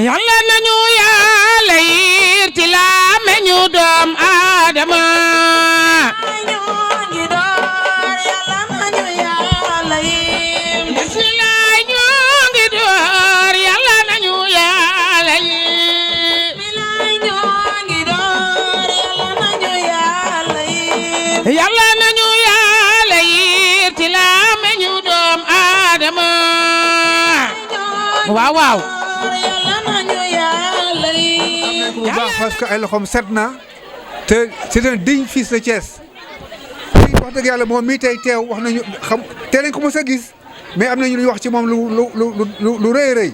yàlla nañu yàlla yiir ci laame ñu doom Adama bismillah ñoo ngi door yàlla nañu yàlla yiir yàlla nañu yàlla yiir ci laame ñu doom Adama waaw waaw bu baax parce que ay loxoom set na te c'est un digne fils de Thiès wax dëgg yàlla moom mii tey teew wax nañu xam tey lañ ko mos a gis mais am nañu lu wax ci moom lu rëy rëy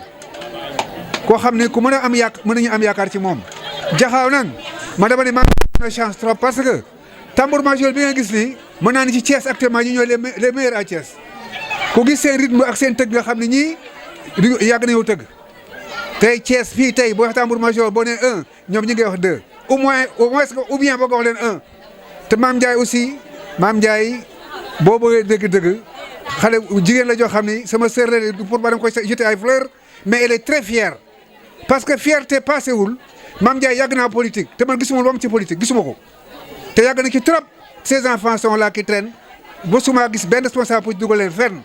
koo xam ne ku mën a am mën nañu am yaakaar ci moom. Jaxaaw nag ma dama ne maa ngi chance trop parce que tambour major bi nga gis nii mën naa ni ci Thiès actuellement ñu ñooy les meilleurs à Thiès ku gis seen rythme ak seen tëgg nga xam ne ñii yàgg nañoo tëgg. tey Thiès fii tey boo wax tambour major boo nee 1 ñoom ñi ngay wax 2 au moins ou bien boo ko wax leen 1 te Mame Ndiaye aussi Mame Ndiaye boo bëggee dëgg-dëgg xale jigéen la joo xam ni sama sœur la pour ba dama koy jeter ay fleurs mais elle est très fière parce que fierté passé wul Mame Ndiaye yàgg naa politique te man gisuma lu am ci politique gisuma ko te yàgg na ci trop ces enfants sont là qui traînent mosuma gis benn responsable pour dugal leen fenn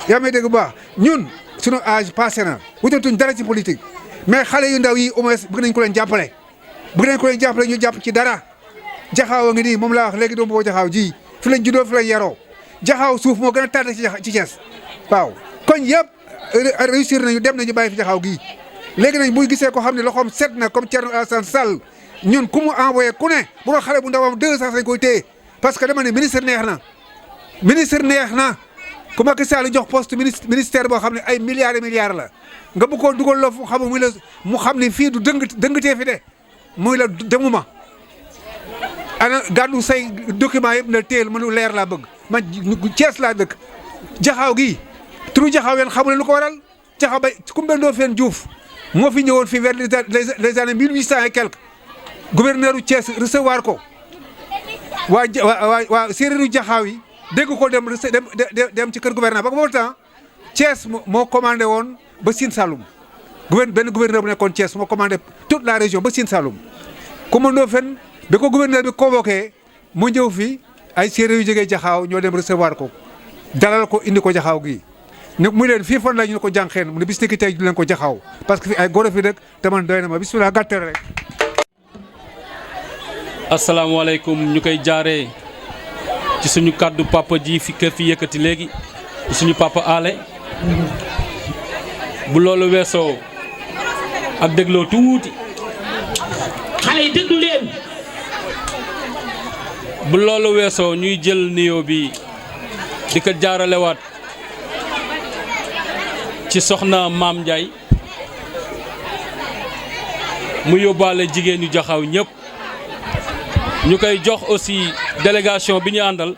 yaa may dégg bu baax ñun. sunu âge passé na wutatuñ dara ci politique mais xale yu ndaw yi au moins bëgg nañ ko leen jàppale ñu jàpp ci dara Jaxaaw a ngi nii moom laa wax léegi doomu boo Jaxaaw ji fi lañ juddoo fi lañ yaroo Jaxaaw suuf moo gën a tardé ci Thiès waaw koñ yëpp réussir nañu dem nañu bàyyi fi Jaxaaw gii léegi nañ buy gisee ko xam ne loxoom set na comme Thierno Alassane Sall ñun ku mu envoyé ku ne bu doon xale bu ndawam 200 lañ koy téye parce que dama ne ministre neex na ku Macky Sall jox poste ministère boo xam ne ay milliards et milliards la nga bu ko dugal loo fu xam muy la mu xam ne fii du dëngatee fi de muy la demuma ana gàddu say document yëpp na téel mënu leer laa bëgg man Thiès laa dëkk Jaxaaw gii turu Jaxaaw yéen xamu leen lu ko waral Jaxaaw bay Coumba Ndoffène Diouf moo fi ñëwoon fii vers les années 1800 et quelques gouverneur u Thiès recevoir ko waa séeréeru Jaxaaw yi dégg ko dem ci kër gouverneur ba ko boobu temps Thiès moo commandé woon ba Sine Saloum benn gouverneur bu nekkoon Thiès moo commandé toute la région ba Sine Saloum Coumba Ndoffène bi ko gouverneur bi convoqué mu ñëw fi ay séeréer yu jógee Jaxaaw ñoo dem recevoir ko dalal ko indi ko Jaxaaw gi ne muy leen fii fan la ñu ne ko jànqeen mu ne bis ni ki tey du leen ko Jaxaaw parce que fi ay goro fi dëkk te man doy na ma bisimilah gàttal rek. asalaamaaleykum ñu koy jaaree ci suñu kàddu papa ji fi kër fi yëkkati léegi ci suñu papa Ale bu loolu weesoo ak dégloo tuuti xale yi déglu leen bu loolu weesoo ñuy jël nuyoo bi di ko jaaralewaat ci soxna Mame Ndiaye mu yóbbaale jigéen ñu Jaxaaw ñëpp ñu koy jox aussi délégation bi ñu àndal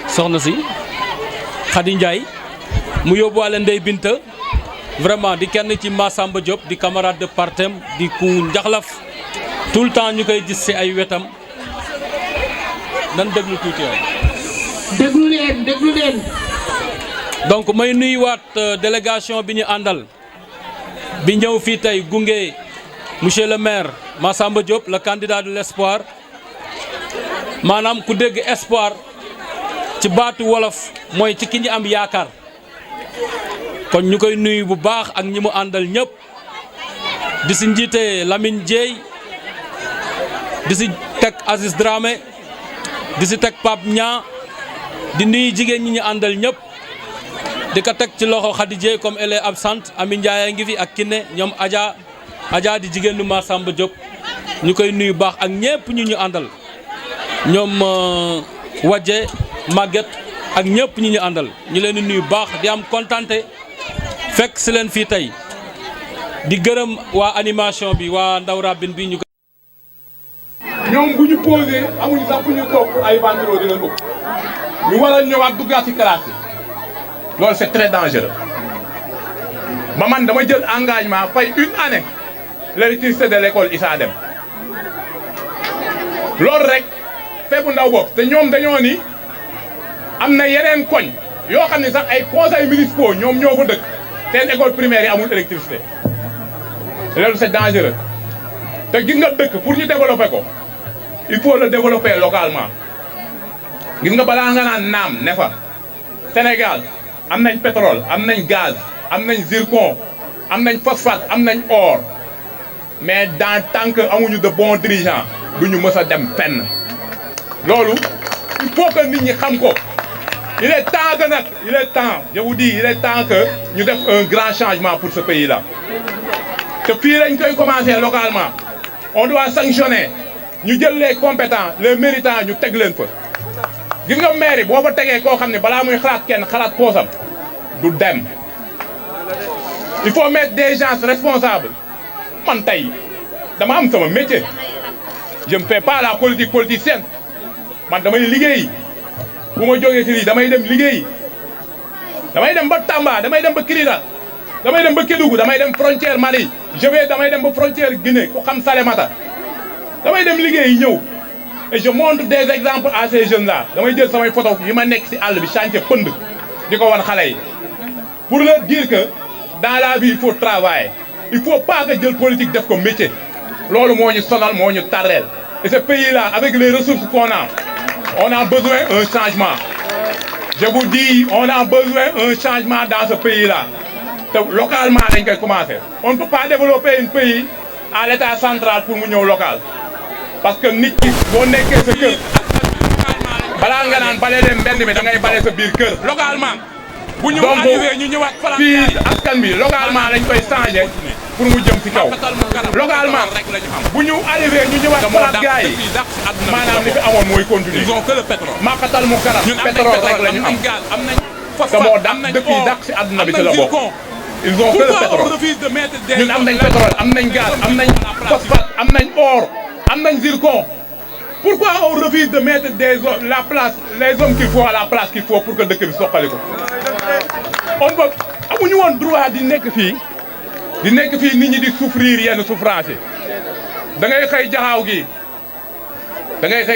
soxna si Khady Ndiaye mu yóbbuwaale Ndeye Binta vraiment di kenn ci Massamba Diop di camarade de partem di ku njaxlaf tout le temps ñu koy gis ci ay wetam nan déglu tuuti waay. déglu leen. donc may nuyuwaat délégation bi ñu àndal bi ñëw fii tey gunge monsieur le maire Massamba Diop le candidat de l'espoir. maanaam ku dégg espoir ci baatu wolof mooy ci ki ñu am yaakaar kon ñu koy nuyu bu baax ak ñi mu àndal ñëpp di si njiite Lamine Dieye di si teg Aziz Dramé di si teg Pape Nia di nuyu jigéen ñi ñu àndal ñëpp di ko teg ci loxo Khady Dieye comme elle est absente Ami Ndiaye ngi fi ak Kiné ñoom Adja di jigéenu Massamba Diop ñu koy nuyu baax ak ñëpp ñu àndal. ñoom Wadje Maguette ak ñëpp ñi ñu àndal ñu leen di nuyu baax di am kontante fekk si leen fii tey di gërëm waa animation bi waa Ndaw Rabine bi ñu. ñoom bu ñu posé amuñu sax fu ñu toog ay banderole dina ko ñu war a ñëwaat duggaat ci classe yi loolu c'est très dangereux ba man dama jël engagement fay une année l'électricité de l'école Issa Dème loolu rek feebu ndaw bopp te ñoom dañoo ni am na yeneen koñ yoo xam ne sax ay conseils municipaux ñoom ñoo fa dëkk seen école primaire yi amul électricité loolu c'est dangereux te gis nga dëkk pour ñu développer ko il faut le développer localement gis nga balaa nga naan naam ne fa Sénégal am nañ pétrole am nañ gaz am nañ zircon am nañ phosphate am nañ or mais dans tant que amuñu de bons dirigeants duñu mës a dem fenn loolu il faut que nit ñi xam ko il est temps que nag il est temps je vous dis il est temps que ñu def un grand changement pour ce pays là te fii lañ koy commencer localement on doit sanctionner ñu jël les compétents les méritants ñu teg leen fa gis nga maire boo fa tegee koo xam ne balaa muy xalaat kenn xalaat poosam du dem il faut mettre des gens responsables man tey dama am sama métier je ne fais pas la politique politicienne man damay liggéey bu ma jógee ci lii damay dem liggéey damay dem ba Tamba damay dem ba Kidira damay dem ba Kédougou damay dem frontière Mali damay dem ba frontière Guinée ku xam Salémata damay dem liggéey ñëw et je montre des exemples à ces jeunes là damay jël samay photo yi ma nekk ci àll bi chantier pënd di ko wan xale yi pour leur dire que dans la vie il faut travailler il faut pas que jël politique def ko métier loolu moo ñu sonal moo ñu tardeel et ce pays là avec les ressources qu'on a on a besoin d'un changement je vous dis on a besoin d'un changement dans ce pays là te localement dañ koy commencer on ne peut pas développer un pays à l'état central pour mu ñëw local parce que nit ki boo nekkee sa kër balaa nga naan bale dem mbedd mi da ngay bale sa biir kër localement bu ñu arrivé ñu ñëwaat fii askan bi localement lañ koy changer pour mu jëm ci kaw localement bu ñu arrivé ñu ñëwaat falaat gars yi maanaam li fi amoon mooy continuer màkkatal mu kanam pétrole rek la ñu am te moo dàq dëkk yi dàq ci àdduna bi ci la bokk ils ont que le pétrole ñun am nañ pétrole am nañ gaz am nañ phosphate am nañ or am nañ zircon pourquoi on refuse de mettre la place les hommes qu'il faut à la place qu'il faut pour que dëkk bi soqali ko on peut amuñu woon droit di nekk fii nit ñi di souffrir yenn souffrance yi da ngay xëy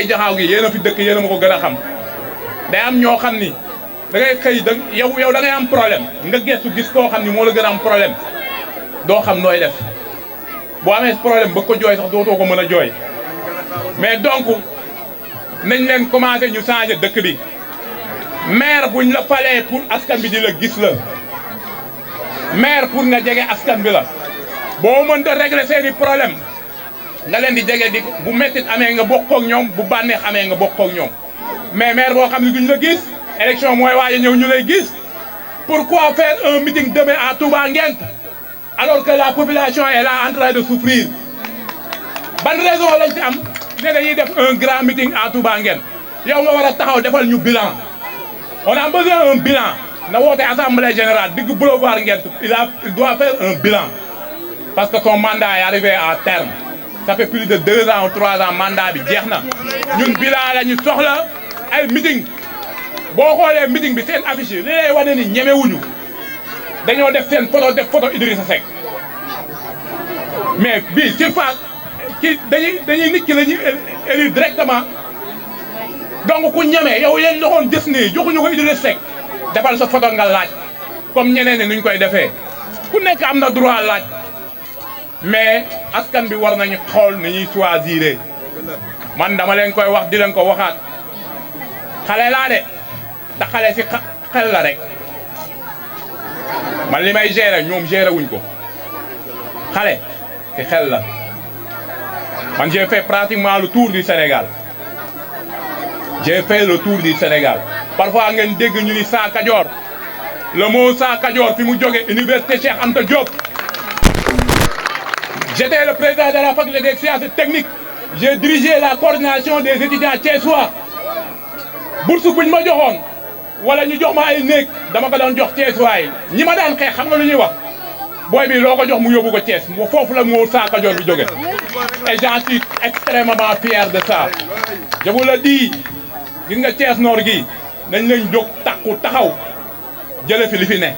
jaxaaw gi yéen a fi dëkk yéen a ma ko gën a xam day am ñoo xam ni da ngay xëy yow da ngay am problème nga gëstu gis koo xam ni moo la gën a am problème doo xam nooy def boo amee problème ba ko jooy sax dootoo ko mën a jooy mais donc nañ leen commencé ñu changer dëkk bi maire buñ la falee pour askan bi di la gis la maire pour nga jege askan bi la boo mënta régler seeni problème nga leen di jege di bu mettit amee nga bokkoo ak ñoom bu bànneex amee nga bokkoo ak ñoom mais maire boo xam ne duñ la gis élection mooy waaye ñëw ñu lay gis pourquoi faire un meeting demain à Touba Nguent alors que la population est là en train de souffrir ban raison lañ ci am ne dañuy def un grand meeting à Touba Nguent yow nga war a taxaw defal ñu bilan on a besoin d'un bilan na woote assemblée générale digg boulevard Nguent il doit faire un bilan parce que son mandat est arrivé à terme ça fait plus de 2 ans ou 3 ans mandat bi jeex na ñun bilan la ñu soxla ay meeting boo xoolee meeting bi seen affiche yi li lay wane ni ñemewuñu dañoo def seen photo Idrissa Seck mais bii surface ki dañuy nit ki la ñuy élire directement donc ku ñeme yow yéen joxoon gis nii joxuñu ko Idrissa Seck defal sa photo nga laaj comme ñeneen ni nuñ koy defee ku nekk am na droit laaj mais askan bi war nañu xool ni ñuy choisir man dama leen koy wax di leen ko waxaat xale laa de te xale si xel la rek man li may gérer ñoom gérer wuñ ko xale si xel la man j'ai fait pratiquement le tour du Sénégal j'ai fait le tour du Sénégal parfois ngeen dégg ñu ni Saa Kajoor le mot Saa Kajoor fi mu jóge université Cheikh Anta Diop j'étais le président de la faculté des sciences techniques j'ai dirigé la coordination des étudiants thiessois bourse buñ ma joxoon wala ñu jox ma ay néeg dama ko doon jox thiessois yi ñi ma daan xeex xam nga lu ñuy wax booy bi loo ko jox mu yóbbu ko Thiès mu foofu la moo Sa Kajoor bi jóge et j'en suis extrêmement fier de ça je vous le dis gis nga Thiès Nord gi nañ leen jóg takku taxaw jële fi li fi ne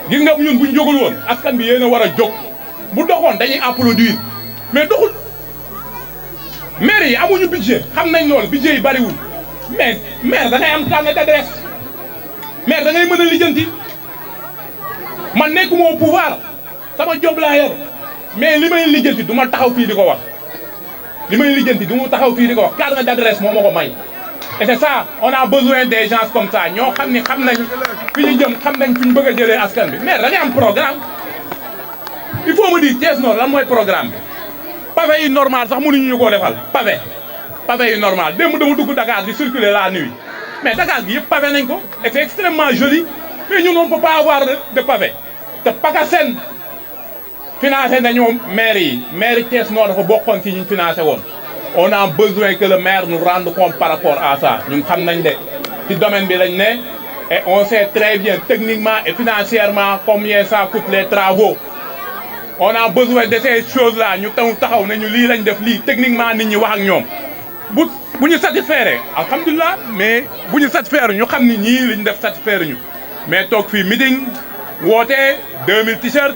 gis nga ñun buñ jógul woon askan bi yéen a war a jóg bu doxoon dañuy applaudir mais doxul maire yi amuñu budget xam nañ loolu budget yi bariwul mais maire da ngay am carnet d'adresse maire da ngay mën a lijjanti man nekkuma au pouvoir sama job laa yor mais li may lijjanti du ma taxaw fii di ko wax li may lijjanti du ma taxaw fii di ko wax carnet d'adresse moo ma ko may et c'est ça on a besoin des gens comme ça ñoo xam ni xam nañ fi ñu jëm xam nañ fi ñu bëgg a jëlee askan bi maire da ngay am programme il faut me dire Thiès Nord lan mooy programme bi pavé yi normal sax mënuñu ñu koo defal pavé yi normal démb dama dugg Dakar di circuler la nuit mais Dakar gi yëpp pavé nañ ko et c'est extrêmement joli mais ñun on peut pas avoir de pavé te PACASEN financé nañu maire yi maire Thiès Nord dafa bokkoon ci ñu financé woon on a besoin que le maire nous rende compte par rapport à ça ñun xam nañ de ci domaine bi lañ ne et on sait très bien techniquement et financièrement combien ça coûte les travaux on a besoin de ces choses là ñu taxaw nañu lii lañ def lii techniquement nit ñi wax ak ñoom bu ñu satisfaire alhamdulilah mais bu ñu satisfaire ñu xam ni ñii li ñu def satisfaire ñu mais toog fii meeting woote 2000 t-shirt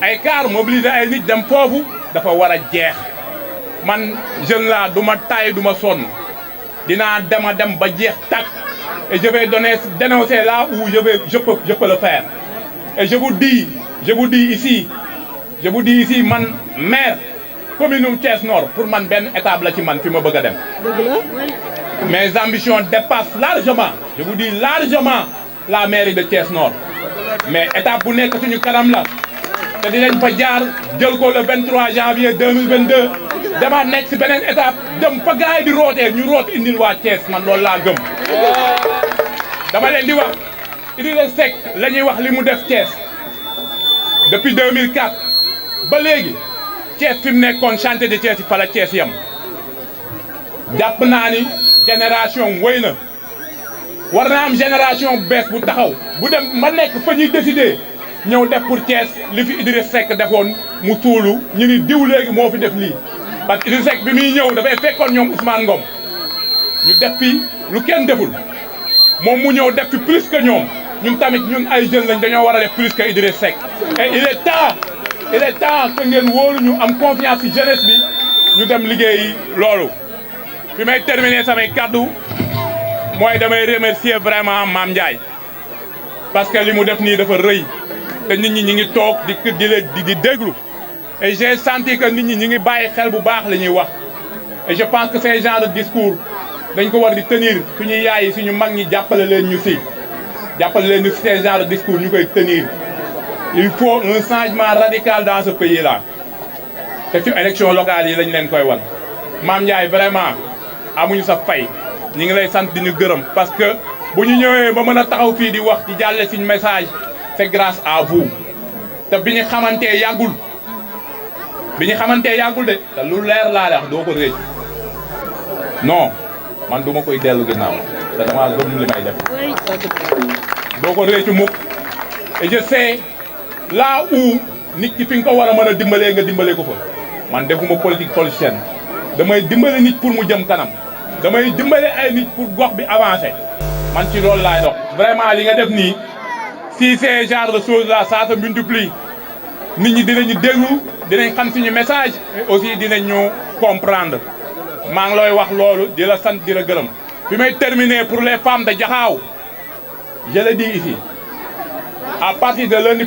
ay car mobiliser ay nit dem foofu dafa war a jeex man jeune la du ma taay du ma sonn dinaa dem ba jeex tàkk et je vais dénoncer là où je peux le faire et je vous dis ici man maire commune Thiès Nord pour man benn étape la ci man fi ma bëgg a dem mes ambitions dépassent largement je vous dis largement la mairie de Thiès Nord mais étape bu nekk suñu kanam la te dinañ fa jaar jël ko le 23 janvier 2022 dama nekk si beneen étape dem fa gars yi di rootee ñu root indil waa Thiès man loolu laa gëm dama leen di wax Idrissa Seck la ñuy wax li mu def Thiès depuis 2004 ba léegi Thiès fi mu nekkoon chantier de Thiès yi fa la Thiès yam jàpp naa ni génération wéy na war naa am génération bees bu taxaw bu dem ma nekk fa ñuy décider ñëw def pour Thiès li fi Idrissa Seck defoon mu tuulu ñu ni diw léegi moo fi def lii parce que Idrissa Seck bi muy ñëw dafay fekkoon ñoom Ousmane Ngom ñu def fi lu kenn deful moom mu ñëw def fi plus que ñoom ñun tamit ñun ay jeunes lañ dañoo war a def plus que Idrissa Seck et il est temps que ngeen wóolu ñu am confiance ci jeunesse bi ñu dem liggéeyi loolu fi may terminer samay kaddu mooy damay remercier vraiment Mame Ndiaye parce que li mu def nii dafa rëy te nit ñi ñi ngi toog di déglu et j'ai senti que nit ñi ñi ngi bàyyi xel bu baax li ñuy wax et je pense que ces genres de discours dañ ko war di tenir suñu yaay yi suñu mag ñi jàppale leen ñu si ces genres de discours ñu koy tenir il faut un changement radical dans ce pays là te ci élection locale yi lañ leen koy wan Mame Ndiaye vraiment amuñu sa fay ñi ngi lay sant di ñu gërëm parce que bu ñu ñëwee ba mën a taxaw fii di wax di jàlle suñu message c'est grâce à vous te bi ñu xamantee yàggul de te lu leer laa wax doo ko réccu non man du ma koy dellu ginnaaw te damaa gëm li may def doo ko réccu mukk et je sais là où nit ki fi nga ko war a mën a dimbalee nga dimbalee ko fa man defuma politique politicienne damay dimbale nit pour mu jëm kanam damay dimbale ay nit pour gox bi avancer man ci loolu laay dox vraiment li nga def nii si ces genre de choses là ça se multiplie nit ñi dinañu déglu dinañ xam suñu message et aussi dinañ ñu comprendre maa ngi looy wax loolu di la sant di la gërëm fi may terminer pour les femmes de Diakhao je le dis ici à partir de lundi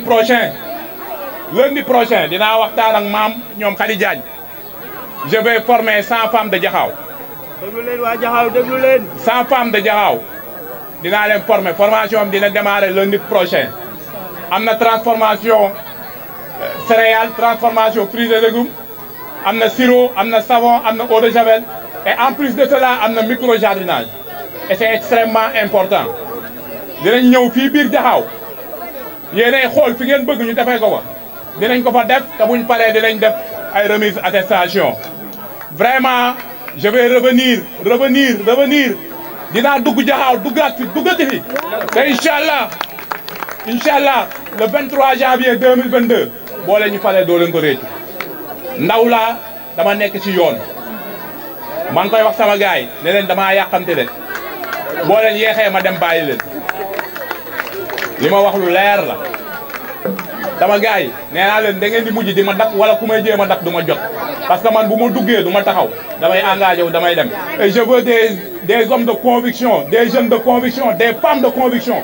prochain dinaa waxtaan ak maam ñoom Khady Diagne je vais former 100 femmes de Diakhao. déglu leen waa Diakhao déglu leen. 100 femmes de Diakhao dinaa leen former formation bi dina démarrer lundi prochain am na transformation céréales transformation fruits et légumes am na sirop am na savon am na eau de javel et en plus de cela am na micro jardinage et c'est extrêmement important dinañ ñëw fii biir Diakhao yéenay xool fi ngeen bëgg ñu defee ko fa dinañ ko fa def te buñ paree dinañ def ay remise attestation vraiment je vais revenir dinaa dugg Diakhao duggati fi te incha allah le 23 janvier 2022 boo leen ñu falee doo leen ko réccu ndaw laa dama nekk ci yoon maa ngi koy wax sama gaay yi ne leen damaa yàqante de boo leen yeexee ma dem bàyyi leen li ma wax lu leer la dama gaay yi nee naa leen da ngeen di mujj di ma dak wala ku may jéem a dak du ma jot parce que man bu ma duggee du ma taxaw damay engagé wu damay dem et je veux des hommes de conviction des jeunes de conviction des femmes de conviction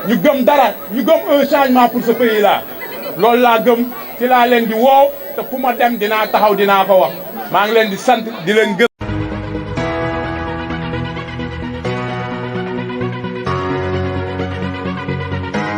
ñu gëm dara ñu gëm un changement pour ce pays là loolu laa gëm ci laa leen di woow te fu ma dem dinaa taxaw dinaa ko wax maa ngi leen di sant di leen gëm